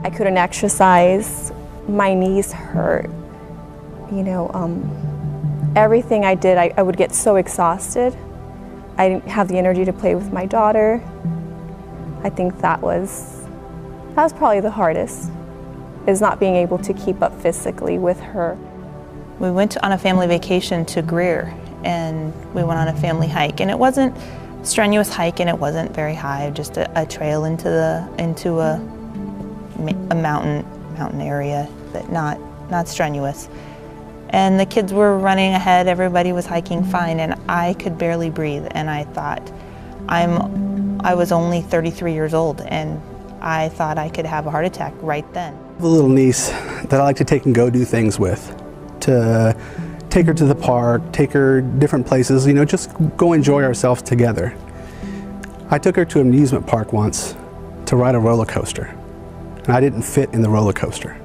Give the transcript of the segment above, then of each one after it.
I couldn't exercise, my knees hurt, everything I did, I would get so exhausted. I didn't have the energy to play with my daughter. I think that was probably the hardest, is not being able to keep up physically with her. We went on a family vacation to Greer, and we went on a family hike, and it wasn't a strenuous hike, and it wasn't very high, just a trail into a mountain area, but not strenuous. And the kids were running ahead, everybody was hiking fine, and I could barely breathe, and I thought, I was only 33 years old, and I thought I could have a heart attack right then. The little niece that I like to take and go do things with, to take her to the park, take her different places, just go enjoy ourselves together. I took her to an amusement park once to ride a roller coaster, and I didn't fit in the roller coaster.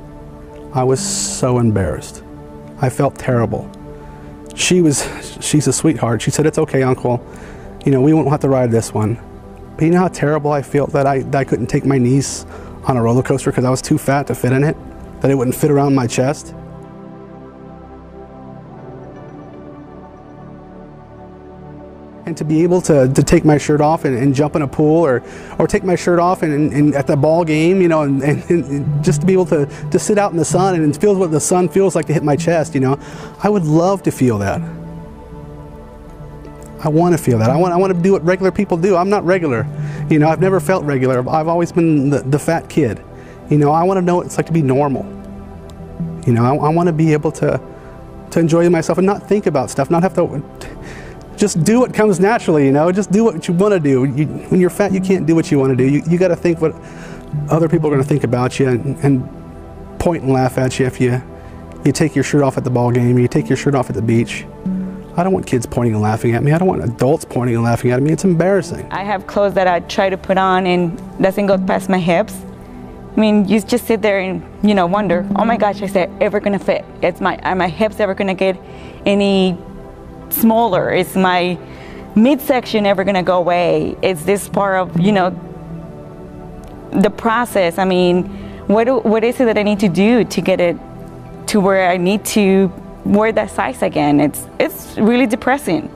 I was so embarrassed. I felt terrible. She's a sweetheart. She said, "It's okay, Uncle. We won't have to ride this one." But you know how terrible I felt that I couldn't take my niece on a roller coaster because I was too fat to fit in it, that it wouldn't fit around my chest. And to be able to take my shirt off and jump in a pool, or take my shirt off and at the ball game, and just to be able to sit out in the sun and feel what the sun feels like to hit my chest, I would love to feel that. I want to feel that. I want to do what regular people do. I'm not regular. I've never felt regular. I've always been the fat kid. I want to know what it's like to be normal. I want to be able to enjoy myself and not think about stuff, not have to. Just do what comes naturally, just do what you want to do. When you're fat, you can't do what you want to do. You got to think what other people are going to think about you and point and laugh at you if you take your shirt off at the ball game, you take your shirt off at the beach. I don't want kids pointing and laughing at me. I don't want adults pointing and laughing at me. It's embarrassing. I have clothes that I try to put on and doesn't go past my hips. I mean, you just sit there and, wonder, oh my gosh, is that ever going to fit? Are my hips ever going to get any smaller? Is my midsection ever going to go away? Is this part of the process? I mean, what is it that I need to do to get it to where I need to wear that size again? It's really depressing.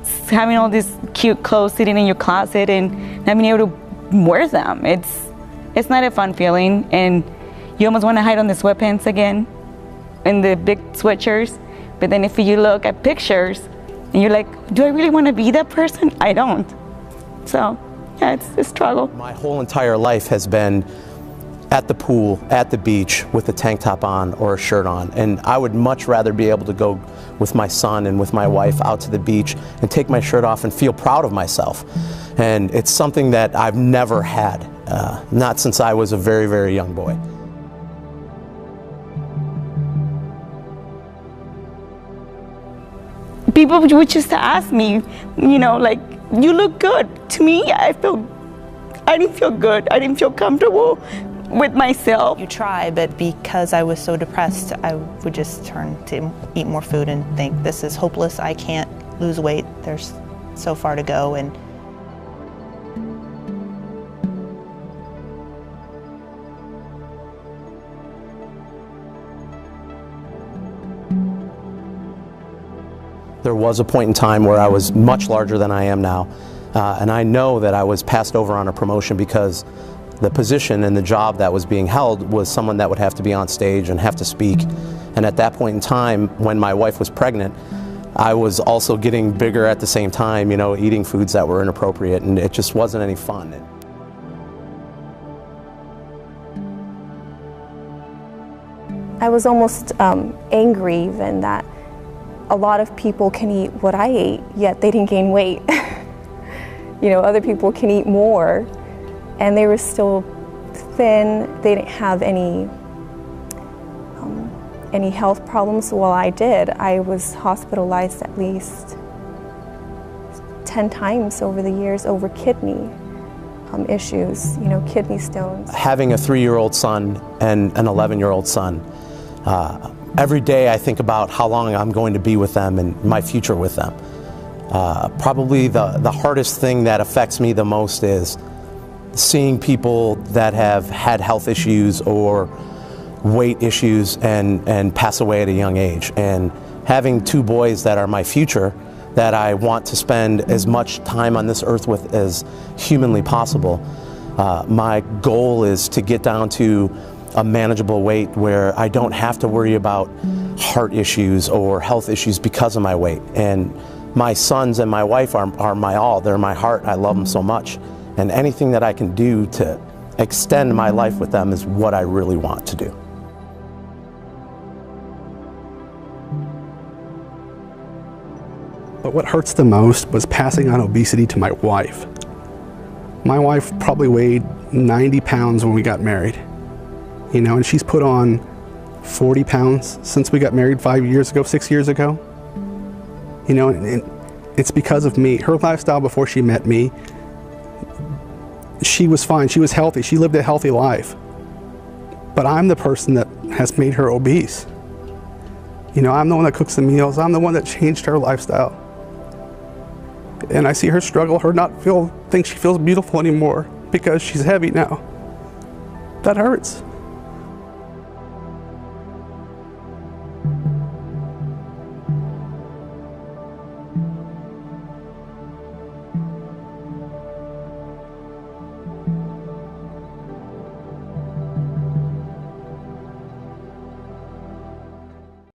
It's having all these cute clothes sitting in your closet and not being able to wear them. It's not a fun feeling, and you almost want to hide on the sweatpants again and the big sweatshirts. But then if you look at pictures and you're like, do I really want to be that person? I don't. So, yeah, it's a struggle. My whole entire life has been at the pool, at the beach, with a tank top on or a shirt on. And I would much rather be able to go with my son and with my wife out to the beach and take my shirt off and feel proud of myself. And it's something that I've never had, not since I was a very, very young boy. People would just ask me, like, you look good. To me, I didn't feel good. I didn't feel comfortable with myself. You try, but because I was so depressed, I would just turn to eat more food and think, this is hopeless. I can't lose weight. There's so far to go. And there was a point in time where I was much larger than I am now, and I know that I was passed over on a promotion because the position and the job that was being held was someone that would have to be on stage and have to speak. And at that point in time, when my wife was pregnant, I was also getting bigger at the same time, eating foods that were inappropriate, and it just wasn't any fun. I was almost angry even that a lot of people can eat what I ate, yet they didn't gain weight. Other people can eat more, and they were still thin. They didn't have any health problems. Well, I did. I was hospitalized at least 10 times over the years over kidney issues, kidney stones. Having a 3-year-old son and an 11-year-old son, every day I think about how long I'm going to be with them and my future with them. Probably the hardest thing that affects me the most is seeing people that have had health issues or weight issues and pass away at a young age, and having 2 boys that are my future that I want to spend as much time on this earth with as humanly possible. My goal is to get down to a manageable weight where I don't have to worry about heart issues or health issues because of my weight. And my sons and my wife are my all. They're my heart. I love them so much. And anything that I can do to extend my life with them is what I really want to do. But what hurts the most was passing on obesity to my wife. My wife probably weighed 90 pounds when we got married, you know, and she's put on 40 pounds since we got married 5 years ago, 6 years ago. You know, and it's because of me. Her lifestyle before she met me, she was fine, she was healthy, she lived a healthy life. But I'm the person that has made her obese. You know, I'm the one that cooks the meals, I'm the one that changed her lifestyle. And I see her struggle, her not think she feels beautiful anymore because she's heavy now. That hurts.